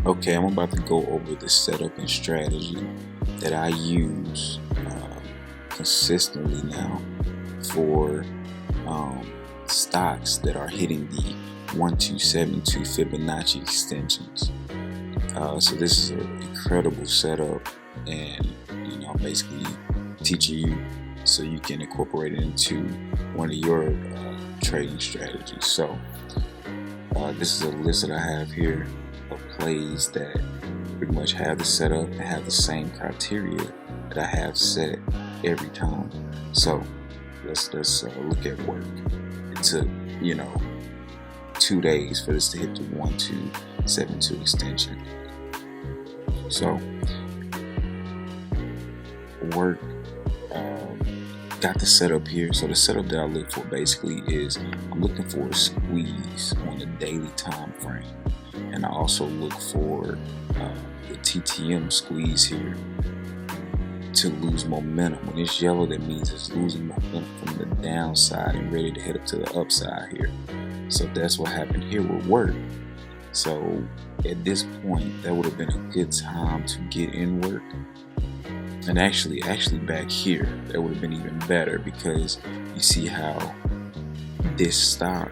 Okay, I'm about to go over the setup and strategy that I use consistently now for stocks that are hitting the 1272 Fibonacci extensions. So this is an incredible setup, and I'm basically teaching you so you can incorporate it into one of your trading strategies. So this is a list that I have here of plays that pretty much have the setup and have the same criteria that I have set every time. So let's look at work. It took 2 days for this to hit the 1272 extension. So work got the setup here. So the setup that I look for basically is I'm looking for a squeeze on the daily time frame, and I also look for the TTM squeeze here to lose momentum. When it's yellow, that means it's losing momentum from the downside and ready to head up to the upside here. So that's what happened here with work. So at this point, that would have been a good time to get in work. And actually back here, that would have been even better, because you see how this stock,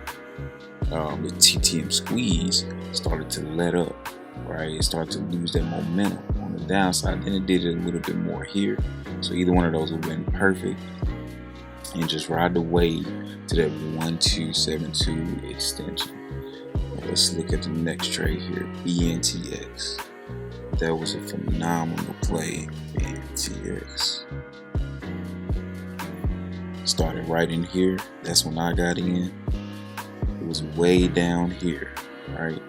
the TTM squeeze, started to let up, right? It started to lose that momentum on the downside. Then it did it a little bit more here. So either one of those would have been perfect, and just ride the wave to that 1272 extension. Now let's look at the next trade here, BNTX. That was a phenomenal play, BNTX. Started right in here. That's when I got in. It was way down here, right?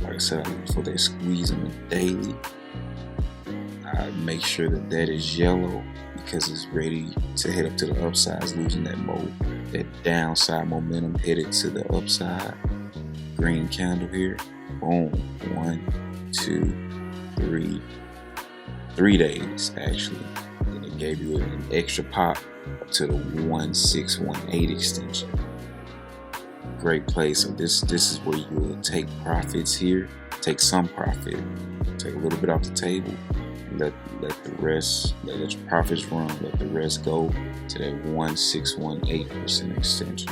Like I said, I look for that squeeze on the daily. I make sure that is yellow, because it's ready to head up to the upside. It's losing that downside momentum, headed to the upside. Green candle here. Boom. 1, 2, 3 days actually. And it gave you an extra pop to the 1618 extension. Great play. So this is where you will take profits here. Take some profit. Take a little bit off the table. Let the rest, let your profits run. Let the rest go to that 1618% extension.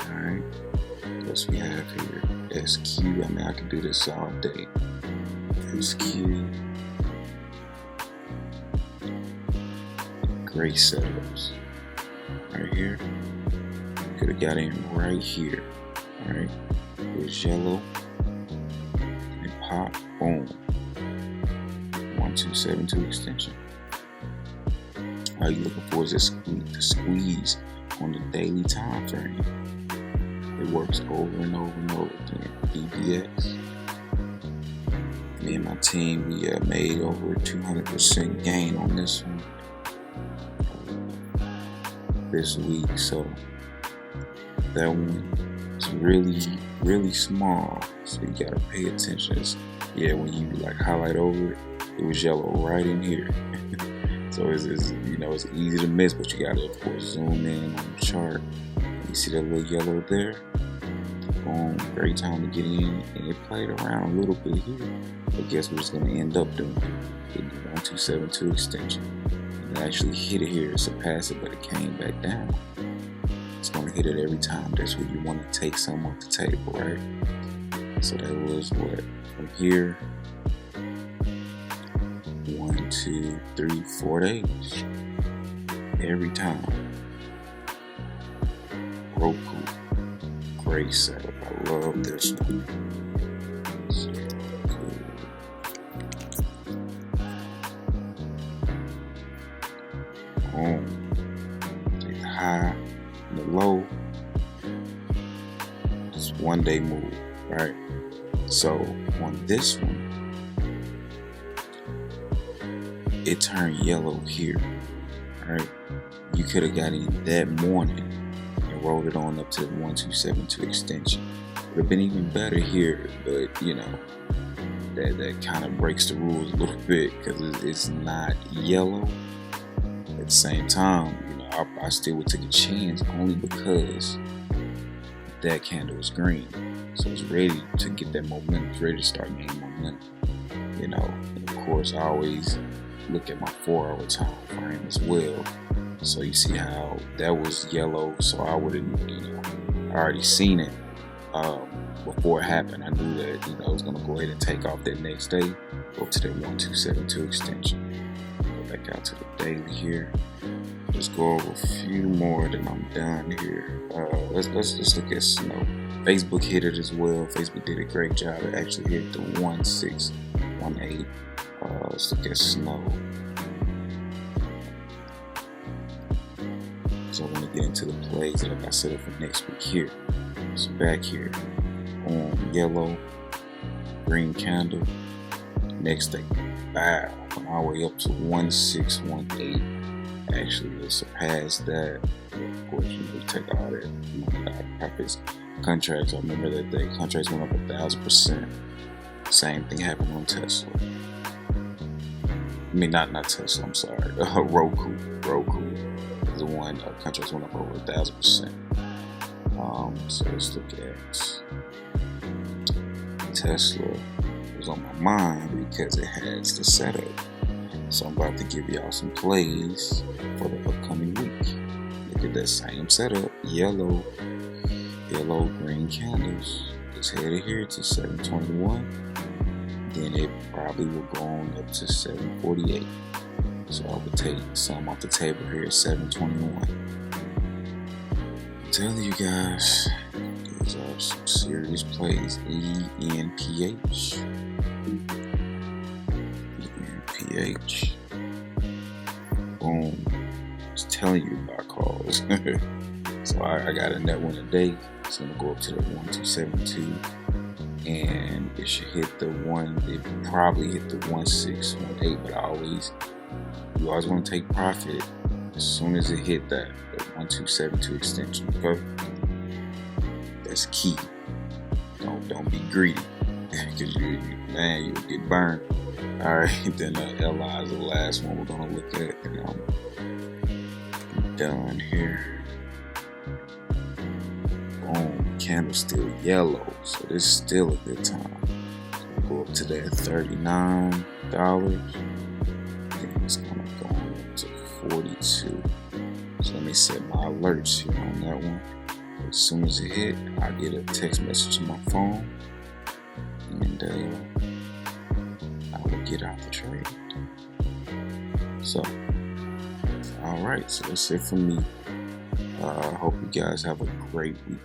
All right. What else we have here? SQ. I mean, I can do this all day. SQ. Great setups. Right here. Could have got in right here. Alright. It was yellow. And pop. Boom. 1272 extension. All you looking for is the squeeze on the daily time frame. It works over and over and over again. DBX. Me and my team, we made over 200% gain on this one this week. So that one is really, really small. So you gotta pay attention. When you highlight over it, it was yellow right in here. So it's easy to miss, but you gotta of course zoom in on the chart. You see that little yellow there? Boom, great time to get in, and it played around a little bit here. But guess what it's going to end up doing? Hitting the 1272 extension. And it actually hit it here, surpassed it, but it came back down. It's going to hit it every time. That's where you want to take some off the table, right? So that was what? From here, 1, 2, 3, 4 days. Every time. Roku. Great setup. I love this one. So cool. Take the high and the low. Just 1 day move, right? So on this one, it turned yellow here, right? You could have got in that morning and rolled it on up to the 1272 extension. Would have been even better here, but that kind of breaks the rules a little bit, because it's not yellow. At the same time, I still would take a chance, only because that candle is green. So it's ready to get that momentum. It's ready to start gaining momentum. You know, and of course, I always look at my 4-hour time frame as well. So you see how that was yellow. So I would have, I already seen it before it happened. I knew that, it was going to go ahead and take off that next day. Go to that 1272 extension. Go back out to the daily here. Just go over a few more, then I'm done here. Let's just look at Snow. Facebook hit it as well. Facebook did a great job. It actually hit the 1618. Let's look at Snow. So I want to get into the plays that I got set up for next week here. So back here on yellow, green candle. Next day, wow, on our way up to 1618. Actually, it surpassed that. Of course, we take all that. Profits, contracts. I remember that day. Contracts went up 1,000%. Same thing happened on Tesla. I mean, not Tesla. I'm sorry. Roku is the one. Contracts went up over 1,000%. So let's look at Tesla. It was on my mind because it has the setup. So I'm about to give y'all some plays for the upcoming week. Look at that same setup. Yellow, green candles. It's headed here to 721. Then it probably will go on up to 748. So I would take some off the table here at 721. I'm telling you guys, these are some serious plays. ENPH. Boom. Just telling you about calls. So I got in that one today. It's gonna go up to the 1272. And it should hit the it probably hit the 1618, but you always want to take profit as soon as it hit that 1272 extension. Okay? That's key. Don't be greedy, because you'll get burned. Alright, then LI is the last one we're gonna look at, and I'm done here. Boom, candle still yellow, so this is still a good time. Go up to that $39. Then it's gonna go up to 42. So let me set my alerts here on that one. As soon as it hit, I get a text message on my phone, and I will get out the trade. So, alright, so that's it for me. I hope you guys have a great week.